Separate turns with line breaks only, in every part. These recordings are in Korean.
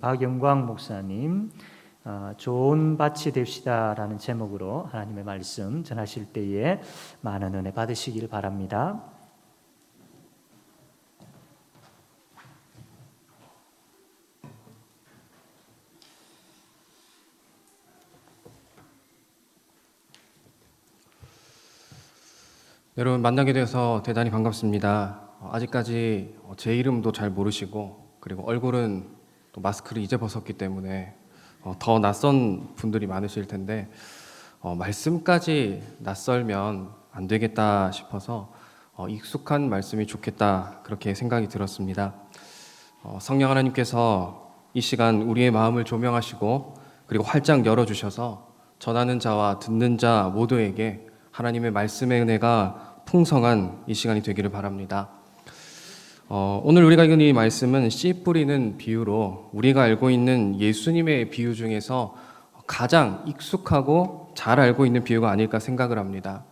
박영광 목사님, 좋은 밭이 됩시다라는 제목으로 하나님의 말씀 전하실 때에 많은 은혜 받으시길 바랍니다.
여러분 만나게 되어서 대단히 반갑습니다. 아직까지 제 이름도 잘 모르시고 그리고 얼굴은 또 마스크를 이제 벗었기 때문에 더 낯선 분들이 많으실 텐데 말씀까지 낯설면 안 되겠다 싶어서 익숙한 말씀이 좋겠다 그렇게 생각이 들었습니다. 성령 하나님께서 이 시간 우리의 마음을 조명하시고 그리고 활짝 열어주셔서 전하는 자와 듣는 자 모두에게 하나님의 말씀의 은혜가 풍성한 이 시간이 되기를 바랍니다. 오늘 우리가 읽은 이 말씀은 씨 뿌리는 비유로 우리가 알고 있는 예수님의 비유 중에서 가장 익숙하고 잘 알고 있는 비유가 아닐까 생각을 합니다.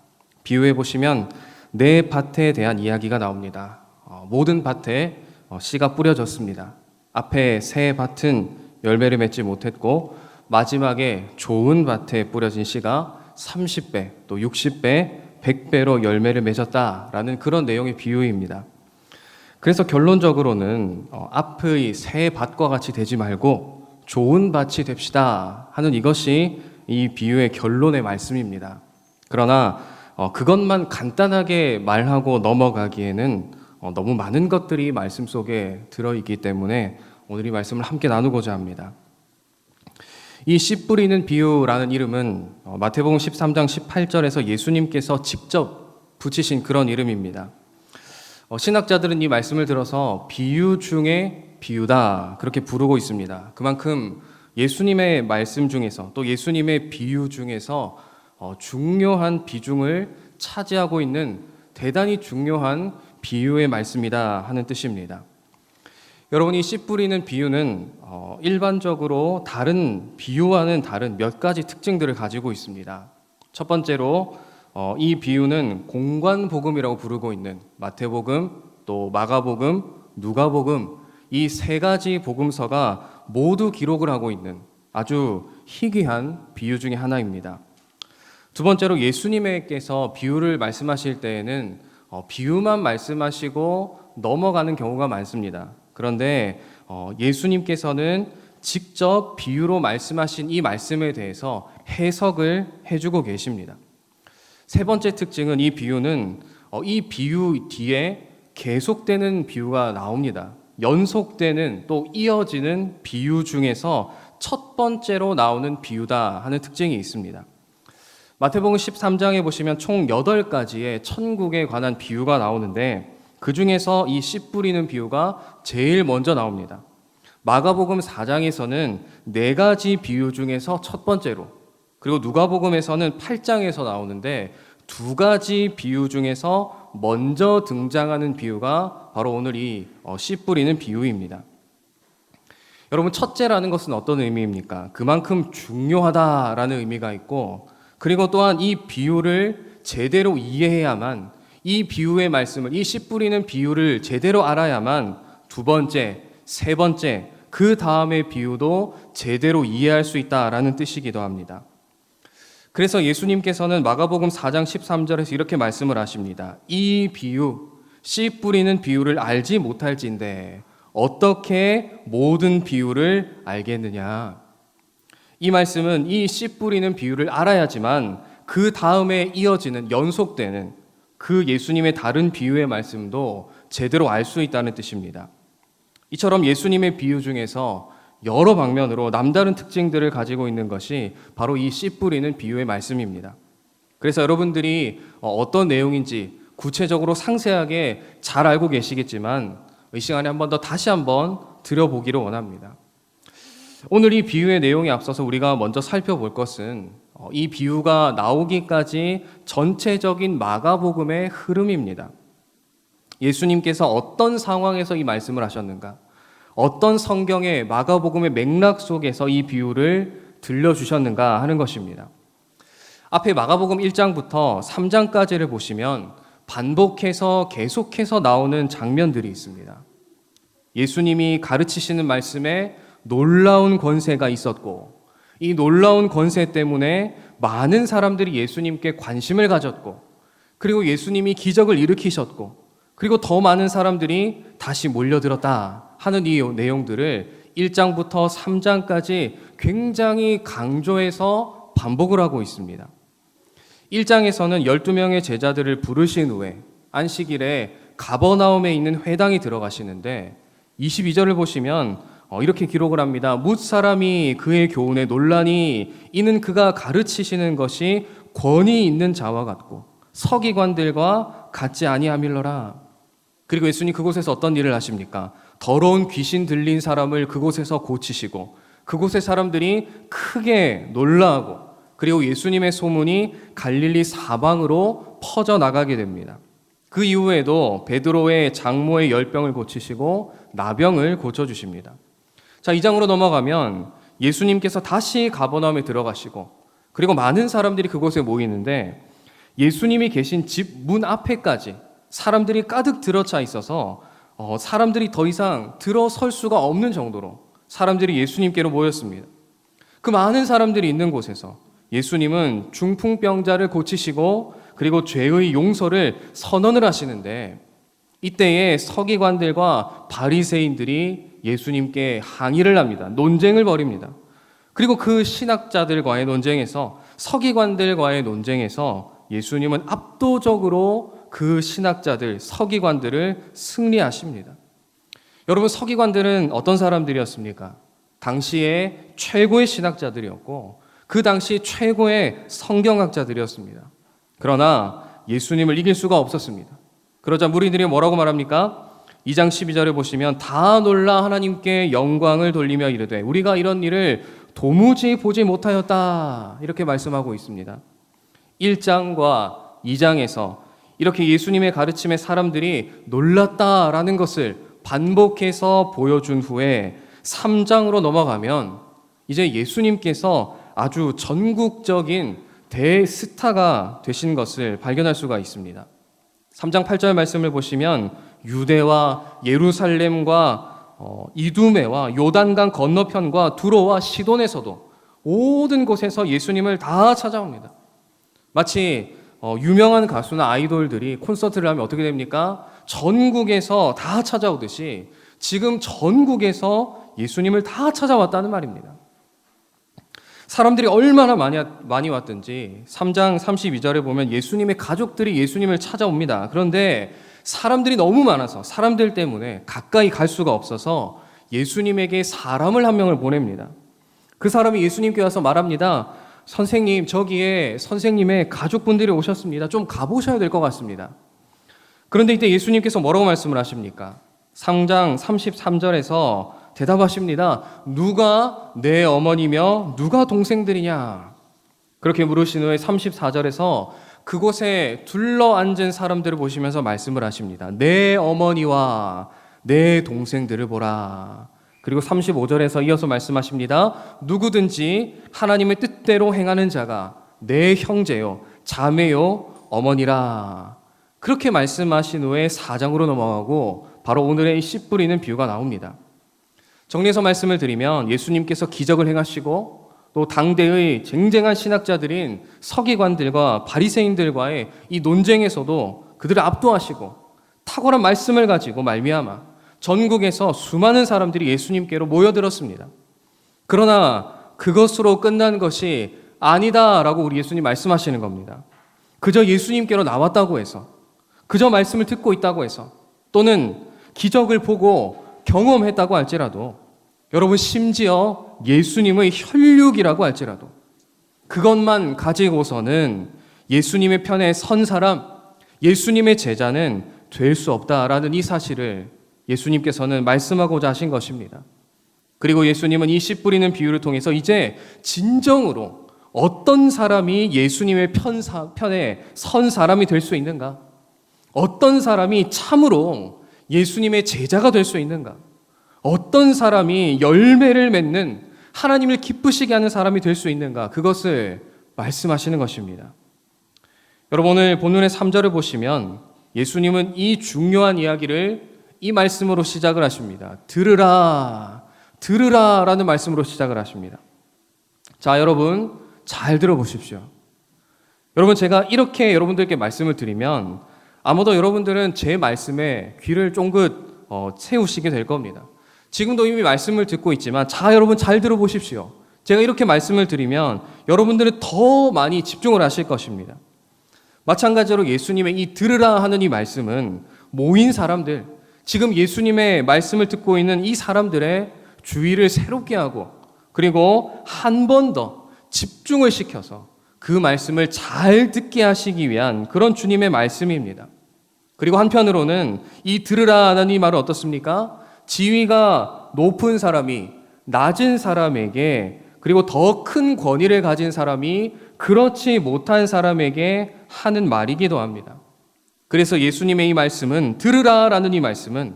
비유해 보시면 내 밭에 대한 이야기가 나옵니다. 모든 밭에 씨가 뿌려졌습니다. 앞에 새 밭은 열매를 맺지 못했고 마지막에 좋은 밭에 뿌려진 씨가 30배, 또 60배, 100배로 열매를 맺었다라는 그런 내용의 비유입니다. 그래서 결론적으로는 앞의 새 밭과 같이 되지 말고 좋은 밭이 됩시다 하는 이것이 이 비유의 결론의 말씀입니다. 그러나 그것만 간단하게 말하고 넘어가기에는 너무 많은 것들이 말씀 속에 들어있기 때문에 오늘 이 말씀을 함께 나누고자 합니다. 이 씨 뿌리는 비유라는 이름은 마태복음 13장 18절에서 예수님께서 직접 붙이신 그런 이름입니다. 신학자들은 이 말씀을 들어서 비유 중에 비유다 그렇게 부르고 있습니다. 그만큼 예수님의 말씀 중에서 또 예수님의 비유 중에서 중요한 비중을 차지하고 있는 대단히 중요한 비유의 말씀이다 하는 뜻입니다. 여러분이 씨 뿌리는 비유는 일반적으로 다른 비유와는 다른 몇 가지 특징들을 가지고 있습니다. 첫 번째로 이 비유는 공관복음이라고 부르고 있는 마태복음, 또 마가복음, 누가복음 이 세 가지 복음서가 모두 기록을 하고 있는 아주 희귀한 비유 중에 하나입니다. 두 번째로 예수님께서 비유를 말씀하실 때에는 비유만 말씀하시고 넘어가는 경우가 많습니다. 그런데 예수님께서는 직접 비유로 말씀하신 이 말씀에 대해서 해석을 해주고 계십니다. 세 번째 특징은 이 비유는 이 비유 뒤에 계속되는 비유가 나옵니다. 연속되는 또 이어지는 비유 중에서 첫 번째로 나오는 비유다 하는 특징이 있습니다. 마태복음 13장에 보시면 총 8가지의 천국에 관한 비유가 나오는데 그 중에서 이 씨 뿌리는 비유가 제일 먼저 나옵니다. 마가복음 4장에서는 4가지 비유 중에서 첫 번째로, 그리고 누가복음에서는 8장에서 나오는데 2가지 비유 중에서 먼저 등장하는 비유가 바로 오늘 이 씨 뿌리는 비유입니다. 여러분, 첫째라는 것은 어떤 의미입니까? 그만큼 중요하다라는 의미가 있고, 그리고 또한 이 비유를 제대로 이해해야만, 이 비유의 말씀을, 이 씨 뿌리는 비유를 제대로 알아야만 두 번째, 세 번째, 그 다음의 비유도 제대로 이해할 수 있다라는 뜻이기도 합니다. 그래서 예수님께서는 마가복음 4장 13절에서 이렇게 말씀을 하십니다. 이 비유, 씨 뿌리는 비유를 알지 못할진대 어떻게 모든 비유를 알겠느냐. 이 말씀은 이 씨 뿌리는 비유를 알아야지만 그 다음에 이어지는 연속되는 그 예수님의 다른 비유의 말씀도 제대로 알 수 있다는 뜻입니다. 이처럼 예수님의 비유 중에서 여러 방면으로 남다른 특징들을 가지고 있는 것이 바로 이 씨 뿌리는 비유의 말씀입니다. 그래서 여러분들이 어떤 내용인지 구체적으로 상세하게 잘 알고 계시겠지만 이 시간에 한 번 더 다시 한번 들어보기를 원합니다. 오늘 이 비유의 내용에 앞서서 우리가 먼저 살펴볼 것은 이 비유가 나오기까지 전체적인 마가복음의 흐름입니다. 예수님께서 어떤 상황에서 이 말씀을 하셨는가? 어떤 성경의 마가복음의 맥락 속에서 이 비유를 들려주셨는가 하는 것입니다. 앞에 마가복음 1장부터 3장까지를 보시면 반복해서 계속해서 나오는 장면들이 있습니다. 예수님이 가르치시는 말씀에 놀라운 권세가 있었고, 이 놀라운 권세 때문에 많은 사람들이 예수님께 관심을 가졌고, 그리고 예수님이 기적을 일으키셨고, 그리고 더 많은 사람들이 다시 몰려들었다 하는 이 내용들을 1장부터 3장까지 굉장히 강조해서 반복을 하고 있습니다. 1장에서는 12명의 제자들을 부르신 후에 안식일에 가버나움에 있는 회당에 들어가시는데 22절을 보시면 이렇게 기록을 합니다. 뭇 사람이 그의 교훈에 논란이 이는 그가 가르치시는 것이 권위 있는 자와 같고 서기관들과 같지 아니함일러라. 그리고 예수님 그곳에서 어떤 일을 하십니까? 더러운 귀신 들린 사람을 그곳에서 고치시고 그곳의 사람들이 크게 놀라고 그리고 예수님의 소문이 갈릴리 사방으로 퍼져나가게 됩니다. 그 이후에도 베드로의 장모의 열병을 고치시고 나병을 고쳐주십니다. 자, 2장으로 넘어가면 예수님께서 다시 가버나움에 들어가시고 그리고 많은 사람들이 그곳에 모이는데 예수님이 계신 집 문 앞에까지 사람들이 가득 들어차 있어서 사람들이 더 이상 들어설 수가 없는 정도로 사람들이 예수님께로 모였습니다. 그 많은 사람들이 있는 곳에서 예수님은 중풍병자를 고치시고 그리고 죄의 용서를 선언을 하시는데 이때에 서기관들과 바리새인들이 예수님께 항의를 합니다. 논쟁을 벌입니다. 그리고 그 신학자들과의 논쟁에서 서기관들과의 논쟁에서 예수님은 압도적으로 그 신학자들, 서기관들을 승리하십니다. 여러분, 서기관들은 어떤 사람들이었습니까? 당시에 최고의 신학자들이었고 그 당시 최고의 성경학자들이었습니다. 그러나 예수님을 이길 수가 없었습니다. 그러자 무리들이 뭐라고 말합니까? 2장 12절에 보시면 다 놀라 하나님께 영광을 돌리며 이르되 우리가 이런 일을 도무지 보지 못하였다 이렇게 말씀하고 있습니다. 1장과 2장에서 이렇게 예수님의 가르침에 사람들이 놀랐다라는 것을 반복해서 보여준 후에 3장으로 넘어가면 이제 예수님께서 아주 전국적인 대스타가 되신 것을 발견할 수가 있습니다. 3장 8절 말씀을 보시면 유대와 예루살렘과 이두메와 요단강 건너편과 두로와 시돈에서도 모든 곳에서 예수님을 다 찾아옵니다. 마치 유명한 가수나 아이돌들이 콘서트를 하면 어떻게 됩니까? 전국에서 다 찾아오듯이 지금 전국에서 예수님을 다 찾아왔다는 말입니다. 사람들이 얼마나 많이 왔든지 3장 32절에 보면 예수님의 가족들이 예수님을 찾아옵니다. 그런데 사람들이 너무 많아서 사람들 때문에 가까이 갈 수가 없어서 예수님에게 사람을 한 명을 보냅니다. 그 사람이 예수님께 와서 말합니다. 선생님, 저기에 선생님의 가족분들이 오셨습니다. 좀 가보셔야 될 것 같습니다. 그런데 이때 예수님께서 뭐라고 말씀을 하십니까? 3장 33절에서 대답하십니다. 누가 내 어머니며 누가 동생들이냐? 그렇게 물으신 후에 34절에서 그곳에 둘러앉은 사람들을 보시면서 말씀을 하십니다. 내 어머니와 내 동생들을 보라. 그리고 35절에서 이어서 말씀하십니다. 누구든지 하나님의 뜻대로 행하는 자가 내 형제요, 자매요, 어머니라. 그렇게 말씀하신 후에 4장으로 넘어가고 바로 오늘의 씨 뿌리는 비유가 나옵니다. 정리해서 말씀을 드리면 예수님께서 기적을 행하시고 또 당대의 쟁쟁한 신학자들인 서기관들과 바리새인들과의 이 논쟁에서도 그들을 압도하시고 탁월한 말씀을 가지고 말미암아 전국에서 수많은 사람들이 예수님께로 모여들었습니다. 그러나 그것으로 끝난 것이 아니다라고 우리 예수님 말씀하시는 겁니다. 그저 예수님께로 나왔다고 해서, 그저 말씀을 듣고 있다고 해서, 또는 기적을 보고 경험했다고 할지라도, 여러분 심지어 예수님의 혈육이라고 할지라도 그것만 가지고서는 예수님의 편에 선 사람, 예수님의 제자는 될 수 없다라는 이 사실을 예수님께서는 말씀하고자 하신 것입니다. 그리고 예수님은 이 씨 뿌리는 비유를 통해서 이제 진정으로 어떤 사람이 예수님의 편에 선 사람이 될 수 있는가? 어떤 사람이 참으로 예수님의 제자가 될 수 있는가? 어떤 사람이 열매를 맺는 하나님을 기쁘시게 하는 사람이 될 수 있는가? 그것을 말씀하시는 것입니다. 여러분, 오늘 본문의 3절을 보시면 예수님은 이 중요한 이야기를 이 말씀으로 시작을 하십니다. 들으라, 들으라라는 말씀으로 시작을 하십니다. 자, 여러분 잘 들어보십시오. 여러분, 제가 이렇게 여러분들께 말씀을 드리면 아마도 여러분들은 제 말씀에 귀를 쫑긋 채우시게 될 겁니다. 지금도 이미 말씀을 듣고 있지만, 자, 여러분 잘 들어보십시오. 제가 이렇게 말씀을 드리면 여러분들은 더 많이 집중을 하실 것입니다. 마찬가지로 예수님의 이 들으라 하는 이 말씀은 모인 사람들, 지금 예수님의 말씀을 듣고 있는 이 사람들의 주의를 새롭게 하고, 그리고 한 번 더 집중을 시켜서 그 말씀을 잘 듣게 하시기 위한 그런 주님의 말씀입니다. 그리고 한편으로는 이 들으라 하는 이 말은 어떻습니까? 지위가 높은 사람이 낮은 사람에게, 그리고 더 큰 권위를 가진 사람이 그렇지 못한 사람에게 하는 말이기도 합니다. 그래서 예수님의 이 말씀은, 들으라라는 이 말씀은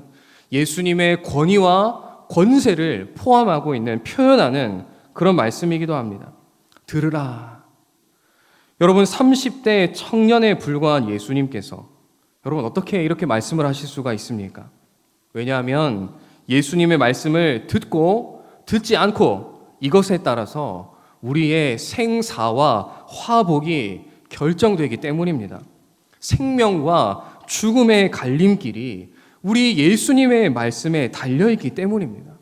예수님의 권위와 권세를 포함하고 있는, 표현하는 그런 말씀이기도 합니다. 들으라. 여러분, 30대 청년에 불과한 예수님께서 여러분 어떻게 이렇게 말씀을 하실 수가 있습니까? 왜냐하면 예수님의 말씀을 듣고 듣지 않고 이것에 따라서 우리의 생사와 화복이 결정되기 때문입니다. 생명과 죽음의 갈림길이 우리 예수님의 말씀에 달려있기 때문입니다.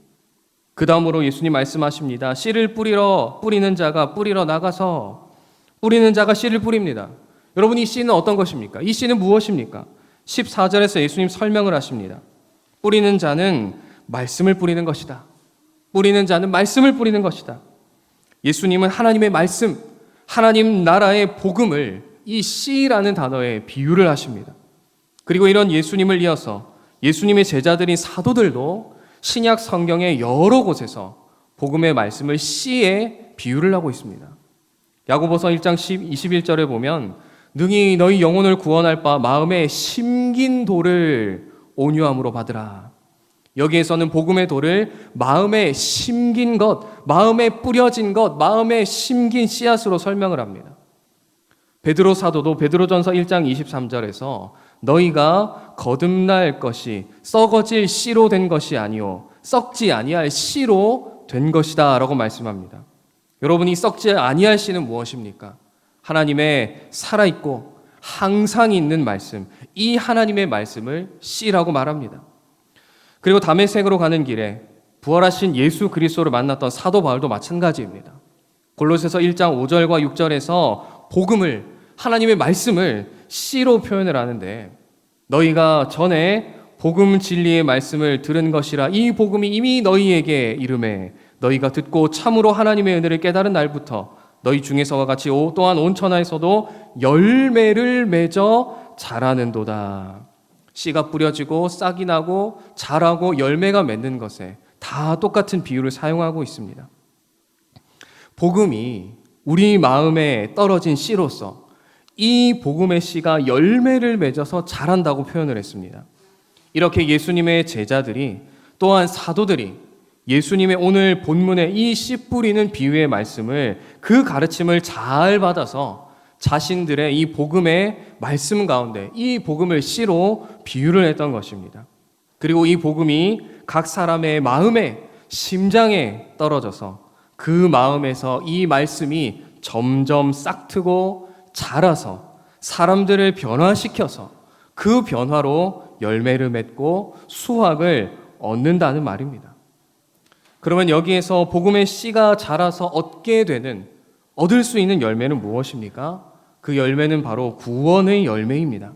그 다음으로 예수님 말씀하십니다. 씨를 뿌리는 자가 뿌리러 나가서, 뿌리는 자가 씨를 뿌립니다. 여러분, 이 씨는 어떤 것입니까? 이 씨는 무엇입니까? 14절에서 예수님 설명을 하십니다. 뿌리는 자는 말씀을 뿌리는 것이다. 뿌리는 자는 말씀을 뿌리는 것이다. 예수님은 하나님의 말씀, 하나님 나라의 복음을 이 씨라는 단어에 비유를 하십니다. 그리고 이런 예수님을 이어서 예수님의 제자들인 사도들도 신약 성경의 여러 곳에서 복음의 말씀을 씨에 비유를 하고 있습니다. 야고보서 1장 21절에 보면 능히 너희 영혼을 구원할 바 마음에 심긴 돌을 온유함으로 받으라. 여기에서는 복음의 돌을 마음에 심긴 것, 마음에 뿌려진 것, 마음에 심긴 씨앗으로 설명을 합니다. 베드로 사도도 베드로전서 1장 23절에서 너희가 거듭날 것이 썩어질 씨로 된 것이 아니요 썩지 아니할 씨로 된 것이다 라고 말씀합니다. 여러분, 이 썩지 아니할 씨는 무엇입니까? 하나님의 살아있고 항상 있는 말씀, 이 하나님의 말씀을 씨라고 말합니다. 그리고 다메섹으로 가는 길에 부활하신 예수 그리스도를 만났던 사도 바울도 마찬가지입니다. 골로새서 1장 5절과 6절에서 복음을, 하나님의 말씀을 씨로 표현을 하는데, 너희가 전에 복음 진리의 말씀을 들은 것이라 이 복음이 이미 너희에게 이르매 너희가 듣고 참으로 하나님의 은혜를 깨달은 날부터 너희 중에서와 같이 또한 온 천하에서도 열매를 맺어 자라는도다. 씨가 뿌려지고 싹이 나고 자라고 열매가 맺는 것에 다 똑같은 비유를 사용하고 있습니다. 복음이 우리 마음에 떨어진 씨로서 이 복음의 씨가 열매를 맺어서 자란다고 표현을 했습니다. 이렇게 예수님의 제자들이, 또한 사도들이 예수님의 오늘 본문의 이 씨 뿌리는 비유의 말씀을, 그 가르침을 잘 받아서 자신들의 이 복음의 말씀 가운데 이 복음을 씨로 비유를 했던 것입니다. 그리고 이 복음이 각 사람의 마음에, 심장에 떨어져서 그 마음에서 이 말씀이 점점 싹트고 자라서 사람들을 변화시켜서 그 변화로 열매를 맺고 수확을 얻는다는 말입니다. 그러면 여기에서 복음의 씨가 자라서 얻을 수 있는 열매는 무엇입니까? 그 열매는 바로 구원의 열매입니다.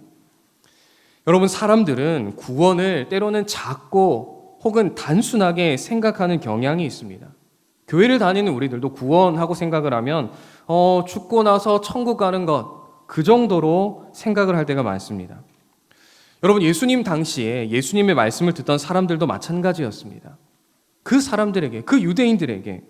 여러분, 사람들은 구원을 때로는 작고 혹은 단순하게 생각하는 경향이 있습니다. 교회를 다니는 우리들도 구원하고 생각을 하면 죽고 나서 천국 가는 것, 그 정도로 생각을 할 때가 많습니다. 여러분, 예수님 당시에 예수님의 말씀을 듣던 사람들도 마찬가지였습니다. 그 사람들에게, 그 유대인들에게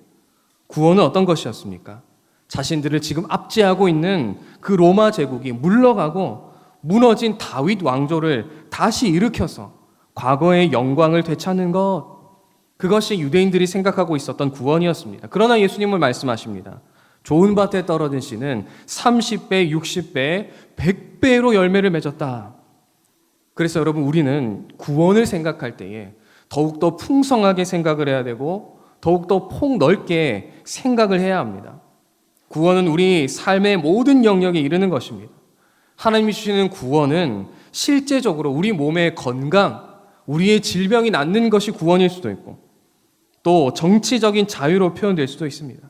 구원은 어떤 것이었습니까? 자신들을 지금 압제하고 있는 그 로마 제국이 물러가고 무너진 다윗 왕조를 다시 일으켜서 과거의 영광을 되찾는 것, 그것이 유대인들이 생각하고 있었던 구원이었습니다. 그러나 예수님은 말씀하십니다. 좋은 밭에 떨어진 씨는 30배, 60배, 100배로 열매를 맺었다. 그래서 여러분, 우리는 구원을 생각할 때에 더욱더 풍성하게 생각을 해야 되고 더욱더 폭넓게 생각을 해야 합니다. 구원은 우리 삶의 모든 영역에 이르는 것입니다. 하나님이 주시는 구원은 실제적으로 우리 몸의 건강, 우리의 질병이 낫는 것이 구원일 수도 있고 또 정치적인 자유로 표현될 수도 있습니다.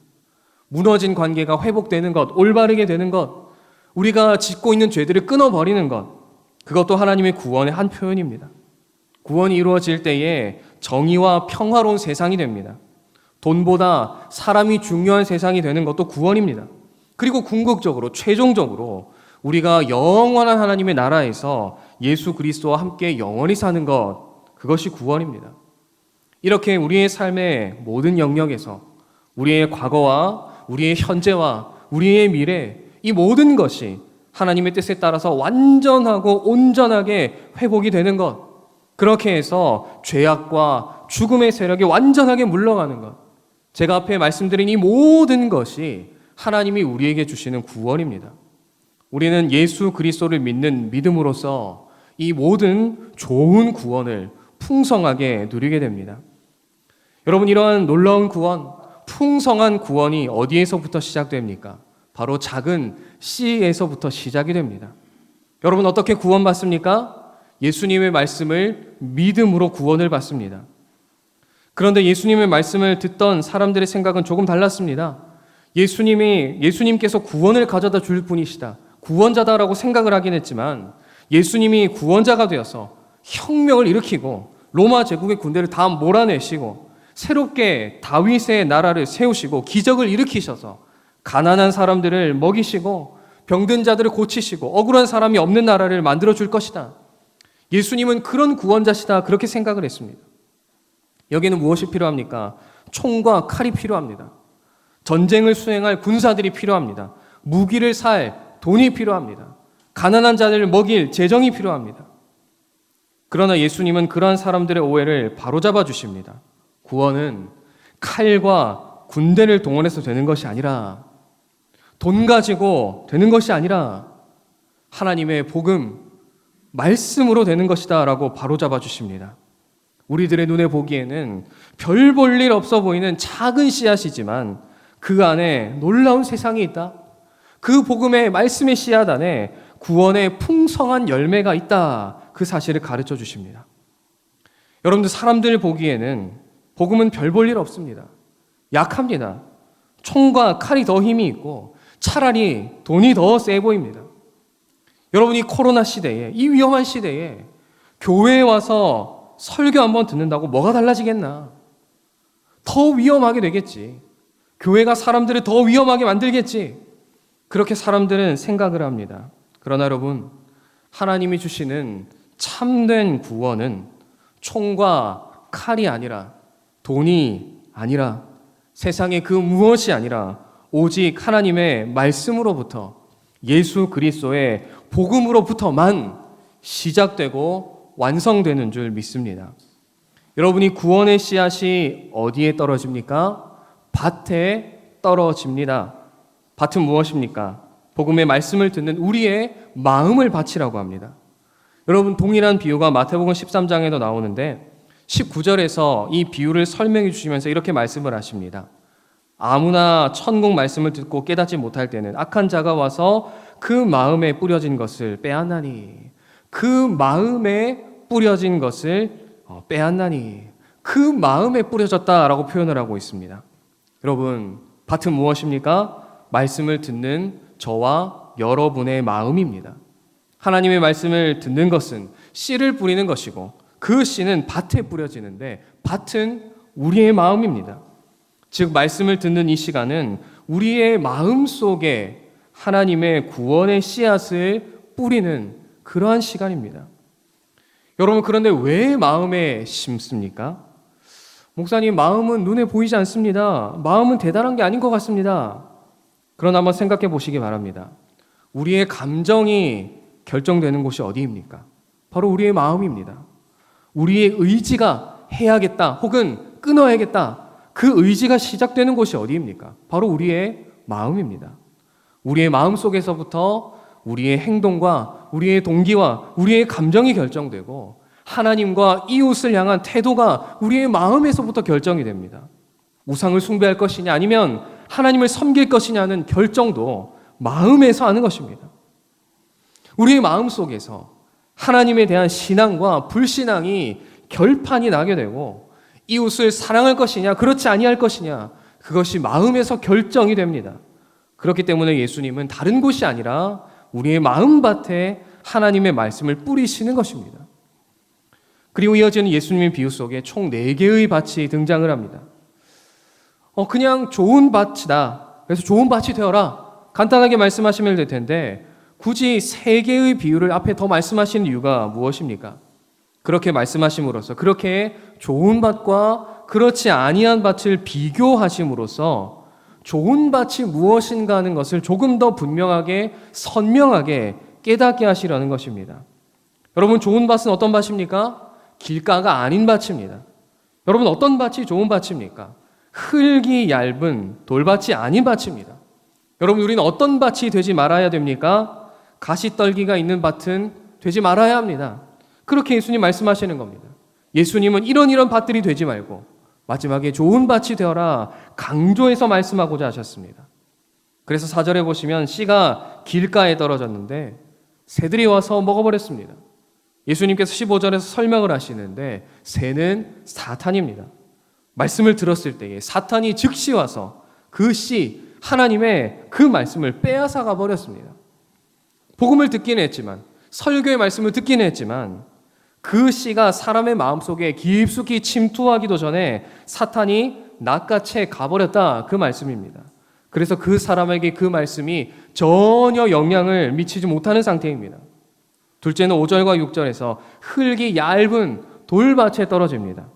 무너진 관계가 회복되는 것, 올바르게 되는 것, 우리가 짓고 있는 죄들을 끊어버리는 것, 그것도 하나님의 구원의 한 표현입니다. 구원이 이루어질 때에 정의와 평화로운 세상이 됩니다. 돈보다 사람이 중요한 세상이 되는 것도 구원입니다. 그리고 궁극적으로, 최종적으로 우리가 영원한 하나님의 나라에서 예수 그리스도와 함께 영원히 사는 것, 그것이 구원입니다. 이렇게 우리의 삶의 모든 영역에서 우리의 과거와 우리의 현재와 우리의 미래, 이 모든 것이 하나님의 뜻에 따라서 완전하고 온전하게 회복이 되는 것, 그렇게 해서 죄악과 죽음의 세력이 완전하게 물러가는 것, 제가 앞에 말씀드린 이 모든 것이 하나님이 우리에게 주시는 구원입니다. 우리는 예수 그리스도를 믿는 믿음으로써 이 모든 좋은 구원을 풍성하게 누리게 됩니다. 여러분, 이러한 놀라운 구원, 풍성한 구원이 어디에서부터 시작됩니까? 바로 작은 씨에서부터 시작이 됩니다. 여러분, 어떻게 구원받습니까? 예수님의 말씀을 믿음으로 구원을 받습니다. 그런데 예수님의 말씀을 듣던 사람들의 생각은 조금 달랐습니다. 예수님께서 구원을 가져다 줄 분이시다, 구원자다라고 생각을 하긴 했지만 예수님이 구원자가 되어서 혁명을 일으키고 로마 제국의 군대를 다 몰아내시고 새롭게 다윗의 나라를 세우시고 기적을 일으키셔서 가난한 사람들을 먹이시고 병든 자들을 고치시고 억울한 사람이 없는 나라를 만들어 줄 것이다, 예수님은 그런 구원자시다, 그렇게 생각을 했습니다. 여기는 무엇이 필요합니까? 총과 칼이 필요합니다. 전쟁을 수행할 군사들이 필요합니다. 무기를 살 돈이 필요합니다. 가난한 자들을 먹일 재정이 필요합니다. 그러나 예수님은 그러한 사람들의 오해를 바로잡아 주십니다. 구원은 칼과 군대를 동원해서 되는 것이 아니라, 돈 가지고 되는 것이 아니라 하나님의 복음, 말씀으로 되는 것이다 라고 바로잡아 주십니다. 우리들의 눈에 보기에는 별 볼 일 없어 보이는 작은 씨앗이지만 그 안에 놀라운 세상이 있다, 그 복음의 말씀의 씨앗 안에 구원의 풍성한 열매가 있다, 그 사실을 가르쳐 주십니다. 여러분들, 사람들 보기에는 복음은 별 볼 일 없습니다. 약합니다. 총과 칼이 더 힘이 있고 차라리 돈이 더 세 보입니다. 여러분이 코로나 시대에, 이 위험한 시대에 교회에 와서 설교 한번 듣는다고 뭐가 달라지겠나? 더 위험하게 되겠지. 교회가 사람들을 더 위험하게 만들겠지. 그렇게 사람들은 생각을 합니다. 그러나 여러분, 하나님이 주시는 참된 구원은 총과 칼이 아니라, 돈이 아니라, 세상의 그 무엇이 아니라 오직 하나님의 말씀으로부터, 예수 그리스도의 복음으로부터만 시작되고 완성되는 줄 믿습니다. 여러분이 구원의 씨앗이 어디에 떨어집니까? 밭에 떨어집니다. 밭은 무엇입니까? 복음의 말씀을 듣는 우리의 마음을 밭이라고 합니다. 여러분, 동일한 비유가 마태복음 13장에도 나오는데 19절에서 이 비유를 설명해 주시면서 이렇게 말씀을 하십니다. 아무나 천국 말씀을 듣고 깨닫지 못할 때는 악한 자가 와서 그 마음에 뿌려진 것을 빼앗나니, 그 마음에 뿌려진 것을 빼앗나니, 그 마음에 뿌려졌다라고 표현을 하고 있습니다. 여러분, 밭은 무엇입니까? 말씀을 듣는 저와 여러분의 마음입니다. 하나님의 말씀을 듣는 것은 씨를 뿌리는 것이고 그 씨는 밭에 뿌려지는데 밭은 우리의 마음입니다. 즉, 말씀을 듣는 이 시간은 우리의 마음 속에 하나님의 구원의 씨앗을 뿌리는 그러한 시간입니다. 여러분, 그런데 왜 마음에 심습니까? 목사님, 마음은 눈에 보이지 않습니다. 마음은 대단한 게 아닌 것 같습니다. 그러나 한번 생각해 보시기 바랍니다. 우리의 감정이 결정되는 곳이 어디입니까? 바로 우리의 마음입니다. 우리의 의지가 해야겠다 혹은 끊어야겠다, 그 의지가 시작되는 곳이 어디입니까? 바로 우리의 마음입니다. 우리의 마음 속에서부터 우리의 행동과 우리의 동기와 우리의 감정이 결정되고 하나님과 이웃을 향한 태도가 우리의 마음에서부터 결정이 됩니다. 우상을 숭배할 것이냐 아니면 하나님을 섬길 것이냐는 결정도 마음에서 하는 것입니다. 우리의 마음 속에서 하나님에 대한 신앙과 불신앙이 결판이 나게 되고 이웃을 사랑할 것이냐 그렇지 아니할 것이냐 그것이 마음에서 결정이 됩니다. 그렇기 때문에 예수님은 다른 곳이 아니라 우리의 마음밭에 하나님의 말씀을 뿌리시는 것입니다. 그리고 이어지는 예수님의 비유 속에 총 4개의 밭이 등장을 합니다. 그냥 좋은 밭이다. 그래서 좋은 밭이 되어라. 간단하게 말씀하시면 될 텐데 굳이 3개의 비유를 앞에 더 말씀하시는 이유가 무엇입니까? 그렇게 말씀하심으로써 그렇게 좋은 밭과 그렇지 아니한 밭을 비교하심으로써 좋은 밭이 무엇인가 하는 것을 조금 더 분명하게 선명하게 깨닫게 하시려는 것입니다. 여러분, 좋은 밭은 어떤 밭입니까? 길가가 아닌 밭입니다. 여러분, 어떤 밭이 좋은 밭입니까? 흙이 얇은 돌밭이 아닌 밭입니다. 여러분, 우리는 어떤 밭이 되지 말아야 됩니까? 가시떨기가 있는 밭은 되지 말아야 합니다. 그렇게 예수님 말씀하시는 겁니다. 예수님은 이런 밭들이 되지 말고 마지막에 좋은 밭이 되어라 강조해서 말씀하고자 하셨습니다. 그래서 4절에 보시면 씨가 길가에 떨어졌는데 새들이 와서 먹어버렸습니다. 예수님께서 15절에서 설명을 하시는데 새는 사탄입니다. 말씀을 들었을 때에 사탄이 즉시 와서 그 씨, 하나님의 그 말씀을 빼앗아 가버렸습니다. 복음을 듣기는 했지만, 설교의 말씀을 듣기는 했지만 그 씨가 사람의 마음속에 깊숙이 침투하기도 전에 사탄이 낚아채 가버렸다, 그 말씀입니다. 그래서 그 사람에게 그 말씀이 전혀 영향을 미치지 못하는 상태입니다. 둘째는 5절과 6절에서 흙이 얇은 돌밭에 떨어집니다.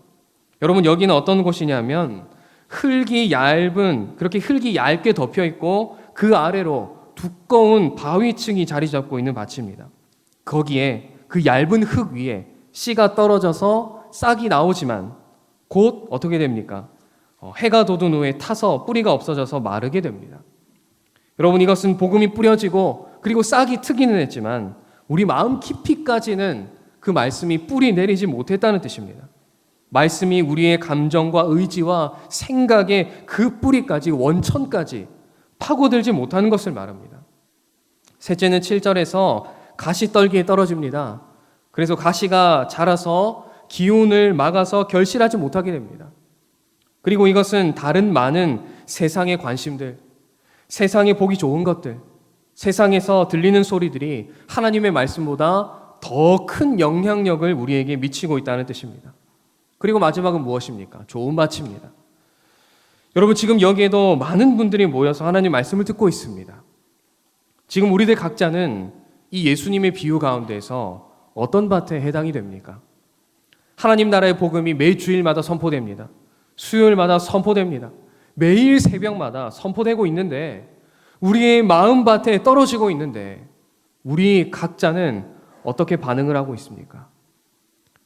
여러분, 여기는 어떤 곳이냐면 흙이 얇은, 그렇게 흙이 얇게 덮여 있고 그 아래로 두꺼운 바위층이 자리 잡고 있는 밭입니다. 거기에 그 얇은 흙 위에 씨가 떨어져서 싹이 나오지만 곧 어떻게 됩니까? 해가 돋은 후에 타서 뿌리가 없어져서 마르게 됩니다. 여러분, 이것은 복음이 뿌려지고 그리고 싹이 트기는 했지만 우리 마음 깊이까지는 그 말씀이 뿌리 내리지 못했다는 뜻입니다. 말씀이 우리의 감정과 의지와 생각의 그 뿌리까지, 원천까지 파고들지 못하는 것을 말합니다. 셋째는 7절에서 가시떨기에 떨어집니다. 그래서 가시가 자라서 기운을 막아서 결실하지 못하게 됩니다. 그리고 이것은 다른 많은 세상의 관심들, 세상에 보기 좋은 것들, 세상에서 들리는 소리들이 하나님의 말씀보다 더 큰 영향력을 우리에게 미치고 있다는 뜻입니다. 그리고 마지막은 무엇입니까? 좋은 밭입니다. 여러분, 지금 여기에도 많은 분들이 모여서 하나님 말씀을 듣고 있습니다. 지금 우리들 각자는 이 예수님의 비유 가운데서 어떤 밭에 해당이 됩니까? 하나님 나라의 복음이 매 주일마다 선포됩니다. 수요일마다 선포됩니다. 매일 새벽마다 선포되고 있는데 우리의 마음밭에 떨어지고 있는데 우리 각자는 어떻게 반응을 하고 있습니까?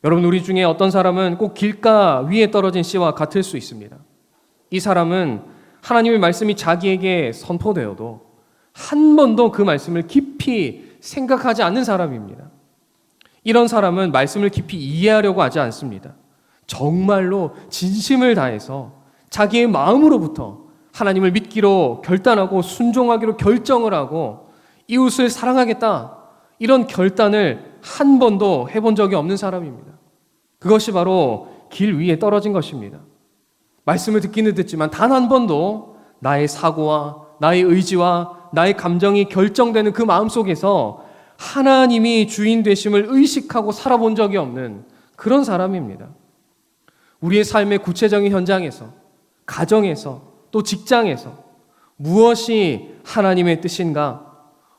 여러분, 우리 중에 어떤 사람은 꼭 길가 위에 떨어진 씨와 같을 수 있습니다. 이 사람은 하나님의 말씀이 자기에게 선포되어도 한 번도 그 말씀을 깊이 생각하지 않는 사람입니다. 이런 사람은 말씀을 깊이 이해하려고 하지 않습니다. 정말로 진심을 다해서 자기의 마음으로부터 하나님을 믿기로 결단하고 순종하기로 결정을 하고 이웃을 사랑하겠다, 이런 결단을 한 번도 해본 적이 없는 사람입니다. 그것이 바로 길 위에 떨어진 것입니다. 말씀을 듣기는 듣지만 단 한 번도 나의 사고와 나의 의지와 나의 감정이 결정되는 그 마음속에서 하나님이 주인 되심을 의식하고 살아본 적이 없는 그런 사람입니다. 우리의 삶의 구체적인 현장에서, 가정에서, 또 직장에서 무엇이 하나님의 뜻인가,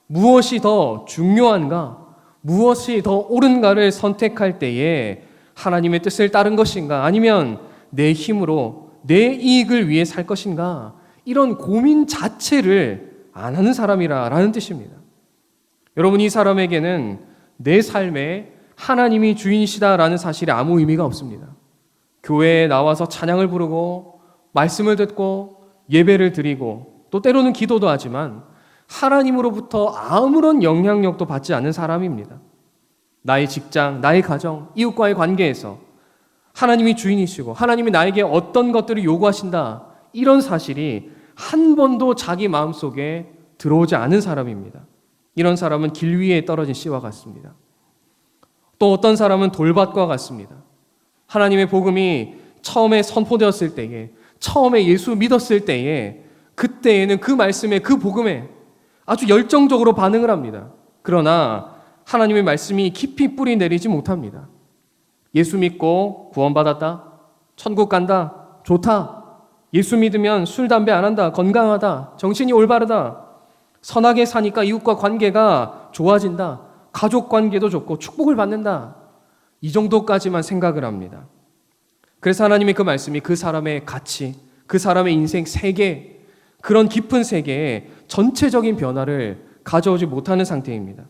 무엇이 더 중요한가, 무엇이 더 옳은가를 선택할 때에 하나님의 뜻을 따른 것인가, 아니면 내 힘으로 내 이익을 위해 살 것인가, 이런 고민 자체를 안 하는 사람이라는 뜻입니다. 여러분, 이 사람에게는 내 삶에 하나님이 주인이시다라는 사실에 아무 의미가 없습니다. 교회에 나와서 찬양을 부르고 말씀을 듣고 예배를 드리고 또 때로는 기도도 하지만 하나님으로부터 아무런 영향력도 받지 않는 사람입니다. 나의 직장, 나의 가정, 이웃과의 관계에서 하나님이 주인이시고 하나님이 나에게 어떤 것들을 요구하신다,
이런 사실이 한 번도 자기 마음속에 들어오지 않은 사람입니다. 이런 사람은 길 위에 떨어진 씨와 같습니다. 또 어떤 사람은 돌밭과 같습니다. 하나님의 복음이 처음에 선포되었을 때에, 처음에 예수 믿었을 때에, 그때에는 그 말씀에, 그 복음에 아주 열정적으로 반응을 합니다. 그러나 하나님의 말씀이 깊이 뿌리 내리지 못합니다. 예수 믿고 구원받았다, 천국 간다, 좋다. 예수 믿으면 술, 담배 안 한다, 건강하다, 정신이 올바르다, 선하게 사니까 이웃과 관계가 좋아진다, 가족 관계도 좋고 축복을 받는다. 이 정도까지만 생각을 합니다. 그래서 하나님의 그 말씀이 그 사람의 가치, 그 사람의 인생 세계, 그런 깊은 세계에 전체적인 변화를 가져오지 못하는 상태입니다.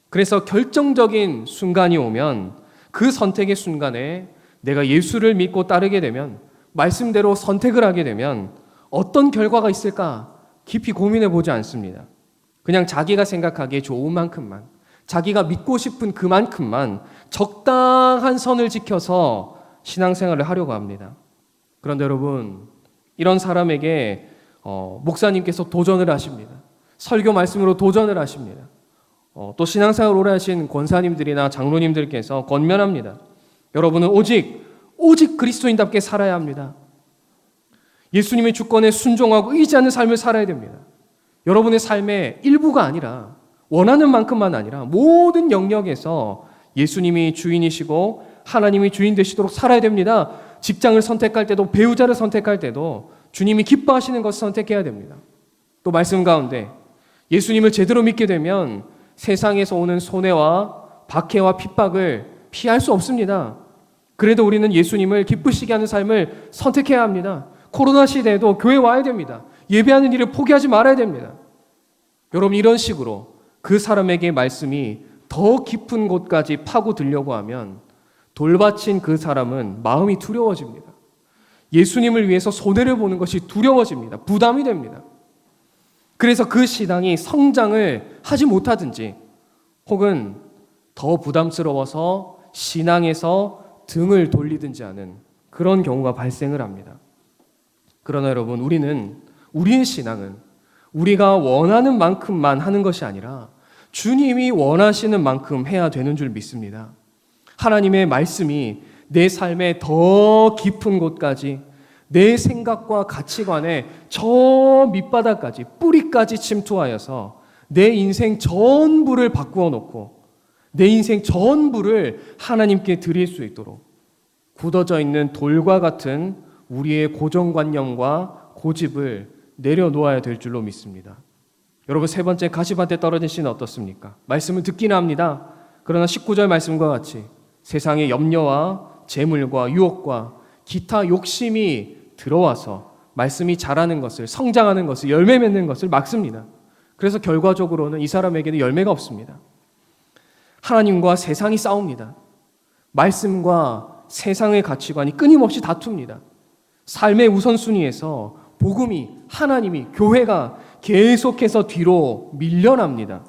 그래서 결정적인 순간이 오면 그 선택의 순간에 내가 예수를 믿고 따르게 되면, 말씀대로 선택을 하게 되면 어떤 결과가 있을까 깊이 고민해 보지 않습니다. 그냥 자기가 생각하기에 좋은 만큼만, 자기가 믿고 싶은 그만큼만 적당한 선을 지켜서 신앙생활을 하려고 합니다. 그런데 여러분, 이런 사람에게 목사님께서 도전을 하십니다. 설교 말씀으로 도전을 하십니다. 또 신앙생활 오래 하신 권사님들이나 장로님들께서 권면합니다. 여러분은 오직 그리스도인답게 살아야 합니다. 예수님의 주권에 순종하고 의지하는 삶을 살아야 됩니다. 여러분의 삶의 일부가 아니라, 원하는 만큼만 아니라 모든 영역에서 예수님이 주인이시고 하나님이 주인 되시도록 살아야 됩니다. 직장을 선택할 때도, 배우자를 선택할 때도 주님이 기뻐하시는 것을 선택해야 됩니다. 또 말씀 가운데 예수님을 제대로 믿게 되면 세상에서 오는 손해와 박해와 핍박을 피할 수 없습니다. 그래도 우리는 예수님을 기쁘시게 하는 삶을 선택해야 합니다. 코로나 시대에도 교회 와야 됩니다. 예배하는 일을 포기하지 말아야 됩니다. 여러분, 이런 식으로 그 사람에게 말씀이 더 깊은 곳까지 파고들려고 하면 돌바친 그 사람은 마음이 두려워집니다. 예수님을 위해서 손해를 보는 것이 두려워집니다. 부담이 됩니다. 그래서 그 신앙이 성장을 하지 못하든지, 혹은 더 부담스러워서 신앙에서 등을 돌리든지 하는 그런 경우가 발생을 합니다. 그러나 여러분, 우리의 신앙은 우리가 원하는 만큼만 하는 것이 아니라 주님이 원하시는 만큼 해야 되는 줄 믿습니다. 하나님의 말씀이 내 삶의 더 깊은 곳까지, 내 생각과 가치관의 저 밑바닥까지, 뿌리까지 침투하여서 내 인생 전부를 바꾸어 놓고 내 인생 전부를 하나님께 드릴 수 있도록 굳어져 있는 돌과 같은 우리의 고정관념과 고집을 내려놓아야 될 줄로 믿습니다. 여러분, 세 번째, 가시밭에 떨어진 씨는 어떻습니까? 말씀을 듣기는 합니다. 그러나 19절 말씀과 같이 세상의 염려와 재물과 유혹과 기타 욕심이 들어와서 말씀이 자라는 것을, 성장하는 것을, 열매 맺는 것을 막습니다. 그래서 결과적으로는 이 사람에게는 열매가 없습니다. 하나님과 세상이 싸웁니다. 말씀과 세상의 가치관이 끊임없이 다툽니다. 삶의 우선순위에서 복음이, 하나님이, 교회가 계속해서 뒤로 밀려납니다.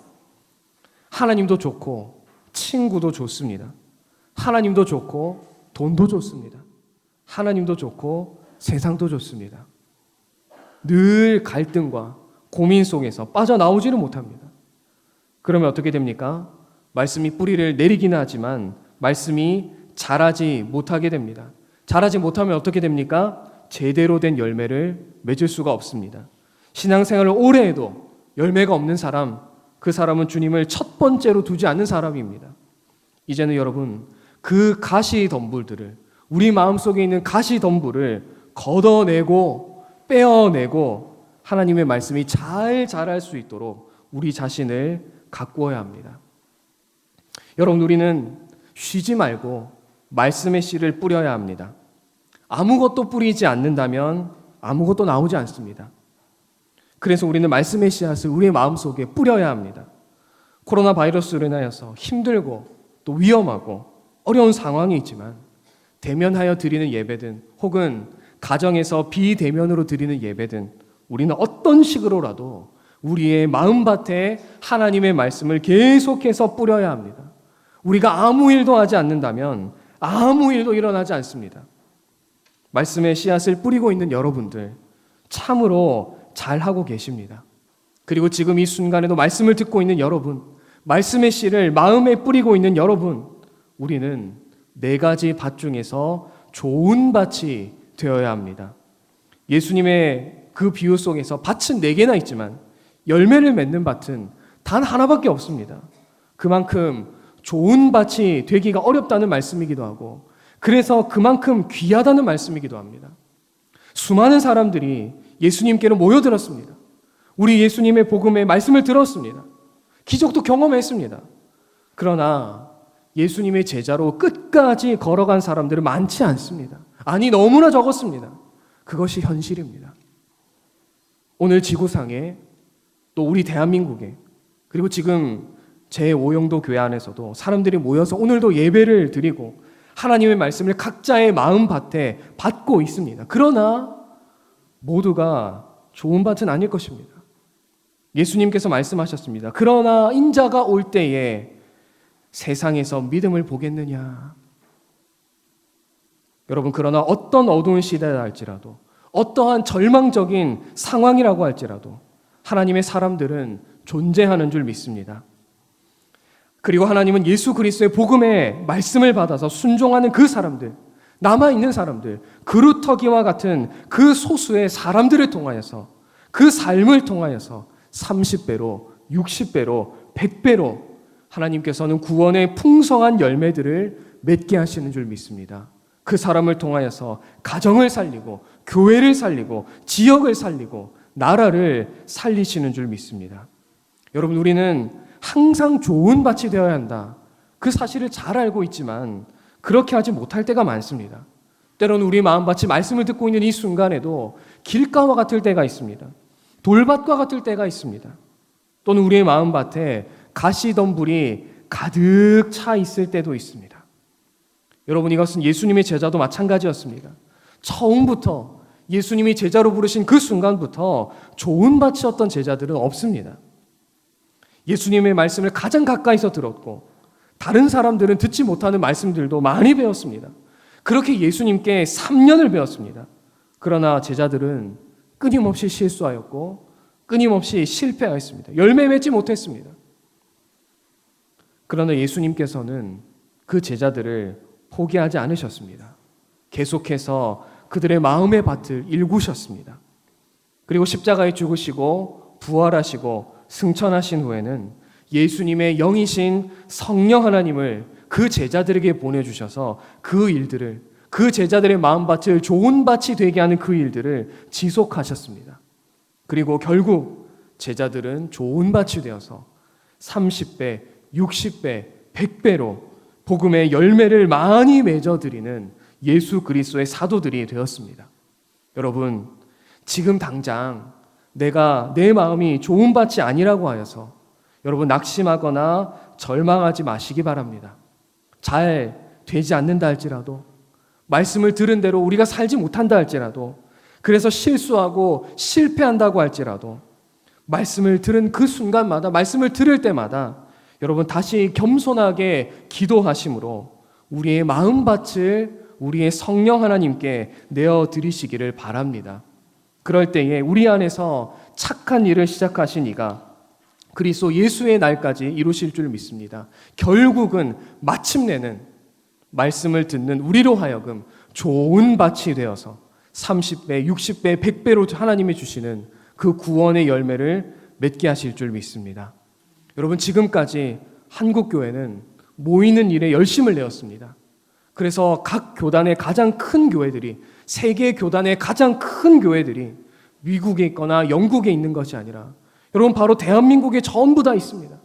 하나님도 좋고 친구도 좋습니다. 하나님도 좋고 돈도 좋습니다. 하나님도 좋고 세상도 좋습니다. 늘 갈등과 고민 속에서 빠져나오지를 못합니다. 그러면 어떻게 됩니까? 말씀이 뿌리를 내리기는 하지만 말씀이 자라지 못하게 됩니다. 자라지 못하면 어떻게 됩니까? 제대로 된 열매를 맺을 수가 없습니다. 신앙생활을 오래 해도 열매가 없는 사람, 그 사람은 주님을 첫 번째로 두지 않는 사람입니다. 이제는 여러분, 그 가시덤불들을, 우리 마음속에 있는 가시덤불을 걷어내고 빼어내고 하나님의 말씀이 잘 자랄 수 있도록 우리 자신을 가꾸어야 합니다. 여러분, 우리는 쉬지 말고 말씀의 씨를 뿌려야 합니다. 아무것도 뿌리지 않는다면 아무것도 나오지 않습니다. 그래서 우리는 말씀의 씨앗을 우리의 마음속에 뿌려야 합니다. 코로나 바이러스로 인하여서 힘들고 또 위험하고 어려운 상황이 있지만 대면하여 드리는 예배든 혹은 가정에서 비대면으로 드리는 예배든 우리는 어떤 식으로라도 우리의 마음밭에 하나님의 말씀을 계속해서 뿌려야 합니다. 우리가 아무 일도 하지 않는다면 아무 일도 일어나지 않습니다. 말씀의 씨앗을 뿌리고 있는 여러분들, 참으로 잘하고 계십니다. 그리고 지금 이 순간에도 말씀을 듣고 있는 여러분, 말씀의 씨를 마음에 뿌리고 있는 여러분, 우리는 4가지 밭 중에서 좋은 밭이 되어야 합니다. 예수님의 그 비유 속에서 밭은 4개나 있지만 열매를 맺는 밭은 단 하나밖에 없습니다. 그만큼 좋은 밭이 되기가 어렵다는 말씀이기도 하고, 그래서 그만큼 귀하다는 말씀이기도 합니다. 수많은 사람들이 예수님께로 모여들었습니다. 우리 예수님의 복음의 말씀을 들었습니다. 기적도 경험했습니다. 그러나 예수님의 제자로 끝까지 걸어간 사람들은 많지 않습니다. 아니, 너무나 적었습니다. 그것이 현실입니다. 오늘 지구상에, 또 우리 대한민국에, 그리고 지금 제5영도 교회 안에서도 사람들이 모여서 오늘도 예배를 드리고 하나님의 말씀을 각자의 마음밭에 받고 있습니다. 그러나 모두가 좋은 밭은 아닐 것입니다. 예수님께서 말씀하셨습니다. 그러나 인자가 올 때에 세상에서 믿음을 보겠느냐. 여러분, 그러나 어떤 어두운 시대라 할지라도, 어떠한 절망적인 상황이라고 할지라도 하나님의 사람들은 존재하는 줄 믿습니다. 그리고 하나님은 예수 그리스도의 복음의 말씀을 받아서 순종하는 그 사람들, 남아있는 사람들, 그루터기와 같은 그 소수의 사람들을 통하여서, 그 삶을 통하여서 30배로, 60배로, 100배로 하나님께서는 구원의 풍성한 열매들을 맺게 하시는 줄 믿습니다. 그 사람을 통하여서 가정을 살리고, 교회를 살리고, 지역을 살리고, 나라를 살리시는 줄 믿습니다. 여러분, 우리는 항상 좋은 밭이 되어야 한다. 그 사실을 잘 알고 있지만 그렇게 하지 못할 때가 많습니다. 때로는 우리 마음밭이 말씀을 듣고 있는 이 순간에도 길가와 같을 때가 있습니다. 돌밭과 같을 때가 있습니다. 또는 우리의 마음밭에 가시덤불이 가득 차 있을 때도 있습니다. 여러분, 이것은 예수님의 제자도 마찬가지였습니다. 처음부터 예수님이 제자로 부르신 그 순간부터 좋은 밭이었던 제자들은 없습니다. 예수님의 말씀을 가장 가까이서 들었고, 다른 사람들은 듣지 못하는 말씀들도 많이 배웠습니다. 그렇게 예수님께 3년을 배웠습니다. 그러나 제자들은 끊임없이 실수하였고 끊임없이 실패하였습니다. 열매 맺지 못했습니다. 그러나 예수님께서는 그 제자들을 포기하지 않으셨습니다. 계속해서 그들의 마음의 밭을 일구셨습니다. 그리고 십자가에 죽으시고 부활하시고 승천하신 후에는 예수님의 영이신 성령 하나님을 그 제자들에게 보내주셔서 그 일들을, 그 제자들의 마음밭을 좋은 밭이 되게 하는 그 일들을 지속하셨습니다. 그리고 결국 제자들은 좋은 밭이 되어서 30배, 60배, 100배로 복음의 열매를 많이 맺어드리는 예수 그리스도의 사도들이 되었습니다. 여러분, 지금 당장 내가 내 마음이 좋은 밭이 아니라고 하여서 여러분 낙심하거나 절망하지 마시기 바랍니다. 잘 되지 않는다 할지라도, 말씀을 들은 대로 우리가 살지 못한다 할지라도, 그래서 실수하고 실패한다고 할지라도, 말씀을 들은 그 순간마다, 말씀을 들을 때마다 여러분 다시 겸손하게 기도하심으로 우리의 마음밭을 우리의 성령 하나님께 내어드리시기를 바랍니다. 그럴 때에 우리 안에서 착한 일을 시작하신 이가 그리스도 예수의 날까지 이루실 줄 믿습니다. 결국은 마침내는 말씀을 듣는 우리로 하여금 좋은 밭이 되어서 30배, 60배, 100배로 하나님이 주시는 그 구원의 열매를 맺게 하실 줄 믿습니다. 여러분, 지금까지 한국교회는 모이는 일에 열심을 내었습니다. 그래서 각 교단의 가장 큰 교회들이, 세계 교단의 가장 큰 교회들이 미국에 있거나 영국에 있는 것이 아니라 여러분 바로 대한민국에 전부 다 있습니다.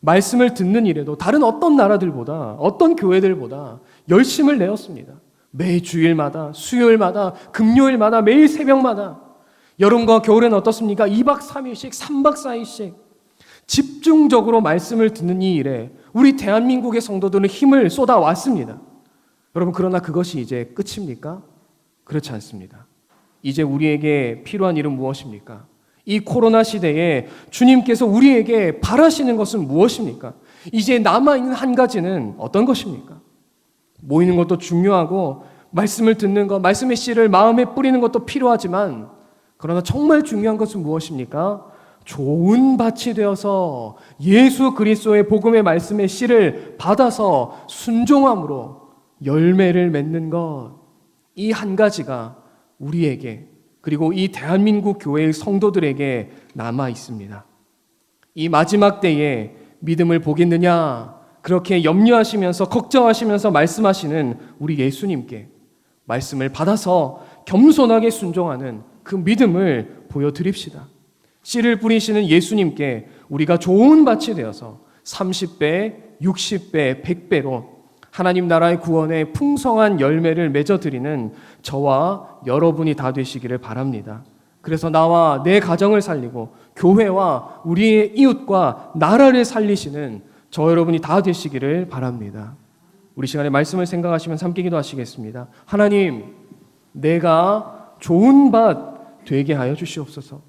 말씀을 듣는 일에도 다른 어떤 나라들보다, 어떤 교회들보다 열심을 내었습니다. 매 주일마다, 수요일마다, 금요일마다, 매일 새벽마다. 여름과 겨울에는 어떻습니까? 2박 3일씩, 3박 4일씩 집중적으로 말씀을 듣는 이 일에 우리 대한민국의 성도들은 힘을 쏟아왔습니다. 여러분, 그러나 그것이 이제 끝입니까? 그렇지 않습니다. 이제 우리에게 필요한 일은 무엇입니까? 이 코로나 시대에 주님께서 우리에게 바라시는 것은 무엇입니까? 이제 남아있는 한 가지는 어떤 것입니까? 모이는 것도 중요하고 말씀을 듣는 것, 말씀의 씨를 마음에 뿌리는 것도 필요하지만 그러나 정말 중요한 것은 무엇입니까? 좋은 밭이 되어서 예수 그리스도의 복음의 말씀의 씨를 받아서 순종함으로 열매를 맺는 것. 이 한 가지가 우리에게 그리고 이 대한민국 교회의 성도들에게 남아 있습니다. 이 마지막 때에 믿음을 보겠느냐 그렇게 염려하시면서 걱정하시면서 말씀하시는 우리 예수님께 말씀을 받아서 겸손하게 순종하는 그 믿음을 보여드립시다. 씨를 뿌리시는 예수님께 우리가 좋은 밭이 되어서 30배, 60배, 100배로 하나님 나라의 구원에 풍성한 열매를 맺어드리는 저와 여러분이 다 되시기를 바랍니다. 그래서 나와 내 가정을 살리고 교회와 우리의 이웃과 나라를 살리시는 저 여러분이 다 되시기를 바랍니다. 우리 시간에 말씀을 생각하시면서 함께 기도하시겠습니다. 하나님, 내가 좋은 밭 되게 하여 주시옵소서.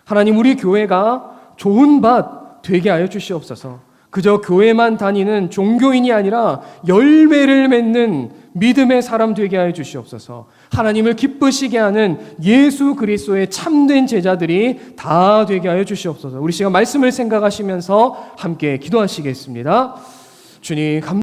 하나님, 우리 교회가 좋은 밭 되게 하여 주시옵소서. 그저 교회만 다니는 종교인이 아니라 열매를 맺는 믿음의 사람 되게 하여 주시옵소서. 하나님을 기쁘시게 하는 예수 그리스도의 참된 제자들이 다 되게 하여 주시옵소서. 우리 시간 말씀을 생각하시면서 함께 기도하시겠습니다. 주님,